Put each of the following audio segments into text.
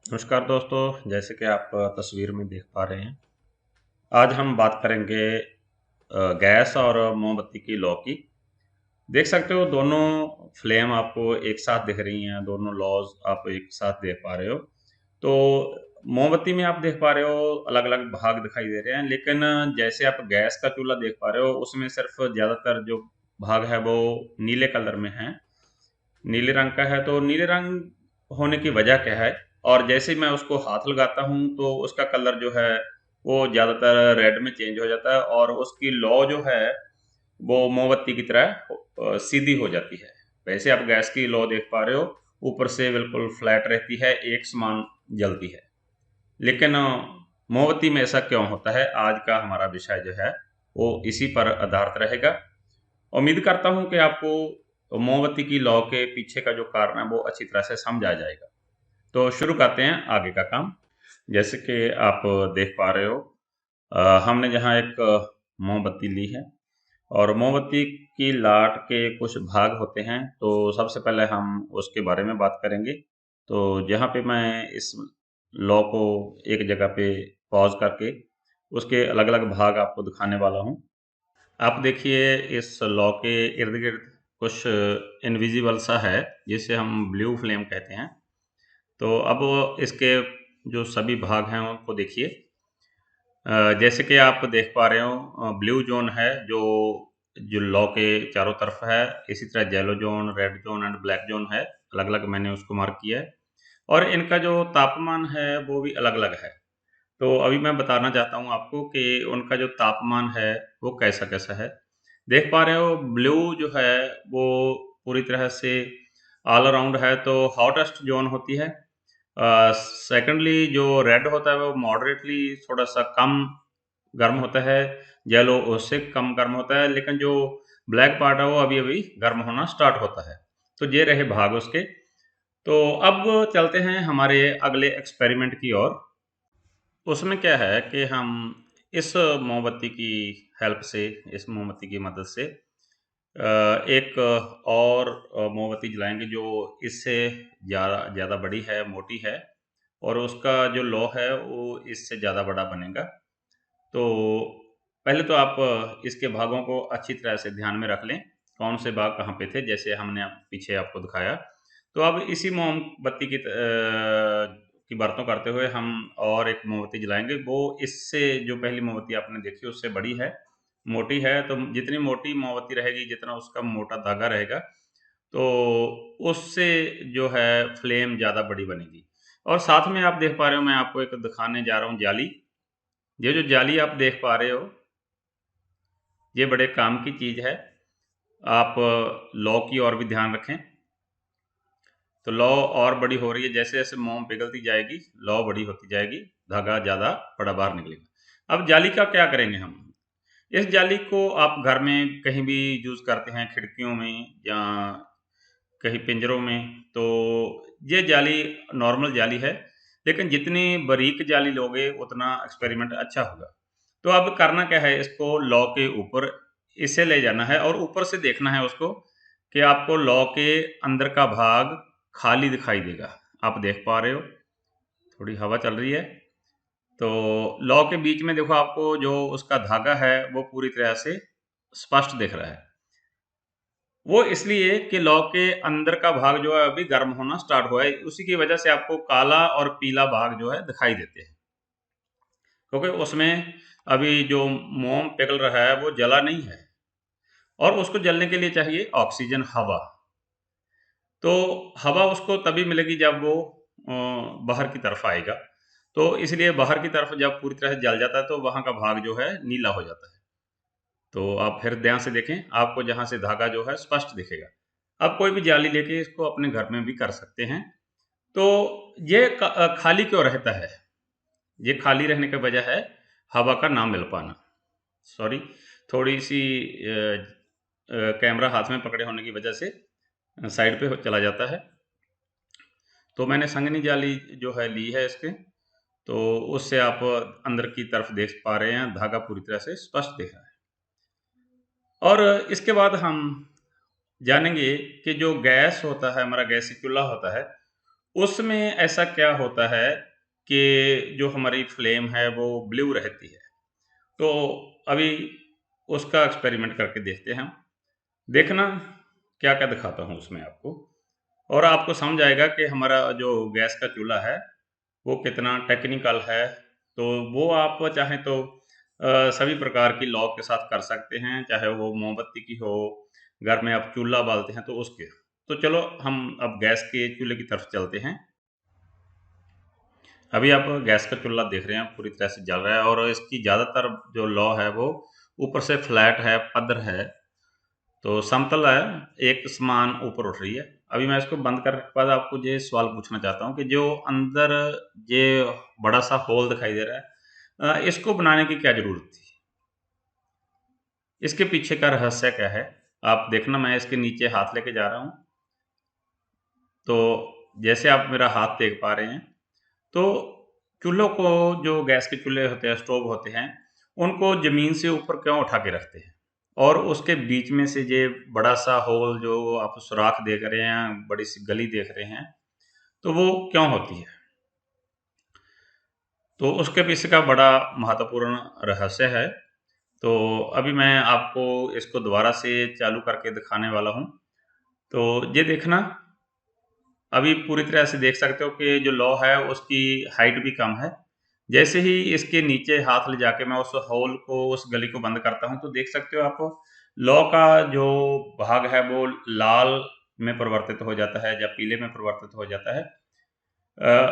नमस्कार दोस्तों, जैसे कि आप तस्वीर में देख पा रहे हैं, आज हम बात करेंगे गैस और मोमबत्ती की लौ की। देख सकते हो दोनों फ्लेम आपको एक साथ दिख रही हैं, दोनों लॉज़ आप एक साथ देख पा रहे हो। तो मोमबत्ती में आप देख पा रहे हो अलग-अलग भाग दिखाई दे रहे हैं, लेकिन जैसे आप गैस का चूल्हा देख पा रहे हो, उसमें सिर्फ़ ज़्यादातर जो भाग है वो नीले कलर में है, नीले रंग का है। तो नीले रंग होने की वजह क्या है? और जैसे ही मैं उसको हाथ लगाता हूँ तो उसका कलर जो है वो ज़्यादातर रेड में चेंज हो जाता है और उसकी लौ जो है वो मोमबत्ती की तरह सीधी हो जाती है। वैसे आप गैस की लौ देख पा रहे हो, ऊपर से बिल्कुल फ्लैट रहती है, एक समान जलती है। लेकिन मोमबत्ती में ऐसा क्यों होता है? आज का हमारा विषय जो है वो इसी पर आधारित रहेगा। उम्मीद करता हूँ कि आपको मोमबत्ती की लौ के पीछे का जो कारण है वो अच्छी तरह से समझ आ जाएगा। तो शुरू करते हैं आगे का काम। जैसे कि आप देख पा रहे हो, हमने यहाँ एक मोमबत्ती ली है और मोमबत्ती की लाट के कुछ भाग होते हैं। तो सबसे पहले हम उसके बारे में बात करेंगे। तो जहाँ पे मैं इस लौ को एक जगह पे पॉज़ करके उसके अलग-अलग भाग आपको दिखाने वाला हूँ। आप देखिए इस लॉ के इर्द-गिर्द कुछ इनविजिबल सा है, जिसे हम ब्लू फ्लेम कहते हैं। तो अब इसके जो सभी भाग हैं उनको देखिए। जैसे कि आप देख पा रहे हो, ब्लू ज़ोन है जो जो लॉ के चारों तरफ है। इसी तरह yellow zone, red zone and black zone है। अलग-अलग मैंने उसको मार्क किया है और इनका जो तापमान है वो भी अलग-अलग है। तो अभी मैं बताना चाहता हूँ आपको कि उनका जो तापमान है वो कैसा-कैसा है। देख पा रहे हो ब्लू जो है वो पूरी तरह से ऑल अराउंड है, तो हॉटेस्ट ज़ोन होती है। सेकंडली जो रेड होता है वो मॉडरेटली थोड़ा-सा कम गर्म होता है, येलो उससे कम गर्म होता है, लेकिन जो ब्लैक पार्ट है वो अभी-अभी गर्म होना स्टार्ट होता है। तो ये रहे भाग उसके। तो अब चलते हैं हमारे अगले एक्सपेरिमेंट की ओर। उसमें क्या है कि हम इस मोमबत्ती की हेल्प से, इस मोमबत्ती की मदद से एक और मोमबत्ती जलाएँगे जो इससे ज़्यादा बड़ी है, मोटी है और उसका जो लौ है वो इससे ज़्यादा बड़ा बनेगा। तो पहले तो आप इसके भागों को अच्छी तरह से ध्यान में रख लें, कौन से भाग कहाँ पे थे, जैसे हमने पीछे आपको दिखाया। तो अब इसी मोमबत्ती की बातों करते हुए हम और एक मोमबत्ती जलाएँगे, वो इससे जो पहली मोमबत्ती आपने देखी उससे बड़ी है, मोटी है। तो जितनी मोटी मोमबत्ती रहेगी, जितना उसका मोटा धागा रहेगा, तो उससे जो है फ्लेम ज़्यादा बड़ी बनेगी। और साथ में आप देख पा रहे हो, मैं आपको एक दिखाने जा रहा हूँ जाली। ये जो जाली आप देख पा रहे हो, ये बड़े काम की चीज़ है। आप लौ की ओर भी ध्यान रखें। तो लौ और बड़ी हो रही है, जैसे-जैसे मोम पिघलती जाएगी, लौ बड़ी होती जाएगी, धागा ज़्यादा बड़ा बाहर निकलेगा। अब जाली का क्या करेंगे हम? इस जाली को आप घर में कहीं भी यूज़ करते हैं, खिड़कियों में या कहीं पिंजरों में। तो ये जाली नॉर्मल जाली है, लेकिन जितनी बारीक जाली लोगे उतना एक्सपेरिमेंट अच्छा होगा। तो अब करना क्या है, इसको लौ के ऊपर इसे ले जाना है और ऊपर से देखना है उसको कि आपको लौ के अंदर का भाग खाली दिखाई देगा। आप देख पा रहे हो, थोड़ी हवा चल रही है। तो लौ के बीच में देखो, आपको जो उसका धागा है वो पूरी तरह से स्पष्ट दिख रहा है। वो इसलिए कि लौ के अंदर का भाग जो है अभी गर्म होना स्टार्ट हुआ है, उसी की वजह से आपको काला और पीला भाग जो है दिखाई देते हैं। क्योंकि उसमें अभी जो मोम पिघल रहा है वो जला नहीं है और उसको जलने के लिए चाहिए ऑक्सीजन, हवा। तो हवा उसको तभी मिलेगी जब वो बाहर की तरफ आएगा। तो इसलिए बाहर की तरफ जब पूरी तरह से जल जाता है तो वहाँ का भाग जो है नीला हो जाता है। तो आप फिर ध्यान से देखें, आपको जहाँ से धागा जो है स्पष्ट दिखेगा। आप कोई भी जाली लेके इसको अपने घर में भी कर सकते हैं। तो ये खाली क्यों रहता है? ये खाली रहने की वजह है हवा का ना मिल पाना। सॉरी, थोड़ी-सी कैमरा हाथ में पकड़े होने की वजह से साइड पे चला जाता है। तो मैंने संगनी जाली जो है ली है इसके, तो उससे आप अंदर की तरफ देख पा रहे हैं, धागा पूरी तरह से स्पष्ट दिख रहा है। और इसके बाद हम जानेंगे कि जो गैस होता है, हमारा गैसीय चूल्हा होता है, उसमें ऐसा क्या होता है कि जो हमारी फ्लेम है वो ब्लू रहती है। तो अभी उसका एक्सपेरिमेंट करके देखते हैं हम। देखना क्या-क्या दिखाता हूँ उसमें आपको, और आपको समझ आएगा कि हमारा जो गैस का चूल्हा है, वो कितना टेक्निकल है। तो वो आप चाहें तो सभी प्रकार की लौ के साथ कर सकते हैं, चाहे वो मोमबत्ती की हो, घर में आप चूल्हा बालते हैं तो उसके। तो चलो हम अब गैस के चूल्हे की तरफ चलते हैं। अभी आप गैस का चूल्हा देख रहे हैं पूरी तरह से जल रहा है, और इसकी ज़्यादातर जो लौ है वो ऊपर से फ्लैट है, पद्र है, तो समतल है, एक समान ऊपर उठ रही है। अभी मैं इसको बंद करने के बाद आपको ये सवाल पूछना चाहता हूँ कि जो अंदर ये बड़ा सा होल दिखाई दे रहा है, इसको बनाने की क्या ज़रूरत थी? इसके पीछे का रहस्य क्या है? आप देखना, मैं इसके नीचे हाथ लेके जा रहा हूँ। तो जैसे आप मेरा हाथ देख पा रहे हैं, तो चूल्हों को, जो गैस के चूल्हे होते हैं, स्टोव होते हैं, उनको ज़मीन से ऊपर क्यों उठा के रखते हैं? और उसके बीच में से ये बड़ा-सा होल जो आप सुराख देख रहे हैं, बड़ी-सी गली देख रहे हैं, तो वो क्यों होती है? तो उसके पीछे का बड़ा महत्वपूर्ण रहस्य है। तो अभी मैं आपको इसको दोबारा से चालू करके दिखाने वाला हूँ। तो ये देखना, अभी पूरी तरह से देख सकते हो कि जो लौ है उसकी हाइट भी कम है। जैसे ही इसके नीचे हाथ ले जाके मैं उस होल को, उस गली को बंद करता हूँ, तो देख सकते हो आप, लौ का जो भाग है वो लाल में परिवर्तित हो जाता है या पीले में परिवर्तित हो जाता है।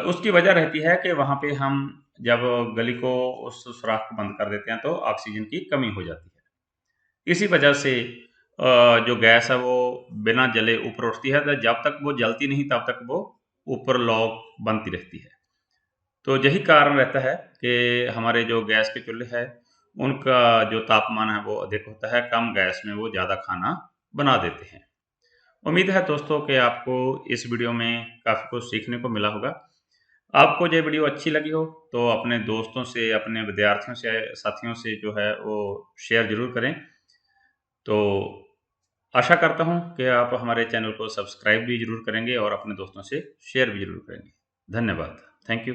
उसकी वजह रहती है कि वहाँ पे हम जब गली को, उस सुराख को बंद कर देते हैं तो ऑक्सीजन की कमी हो जाती है। इसी वजह से जो गैस है वो बिना जले ऊपर उठती है, तो जब तक वो जलती नहीं तब तक वो ऊपर लौ बनती रहती है। तो यही कारण रहता है कि हमारे जो गैस के चूल्हे हैं, उनका जो तापमान है वो अधिक होता है, कम गैस में वो ज़्यादा खाना बना देते हैं। उम्मीद है दोस्तों कि आपको इस वीडियो में काफ़ी कुछ सीखने को मिला होगा। आपको ये वीडियो अच्छी लगी हो तो अपने दोस्तों से, अपने विद्यार्थियों से, साथियों से जो है वो शेयर ज़रूर करें। तो आशा करता हूँ कि आप हमारे चैनल को सब्सक्राइब भी ज़रूर करेंगे और अपने दोस्तों से शेयर भी ज़रूर करेंगे। धन्यवाद। Thank you.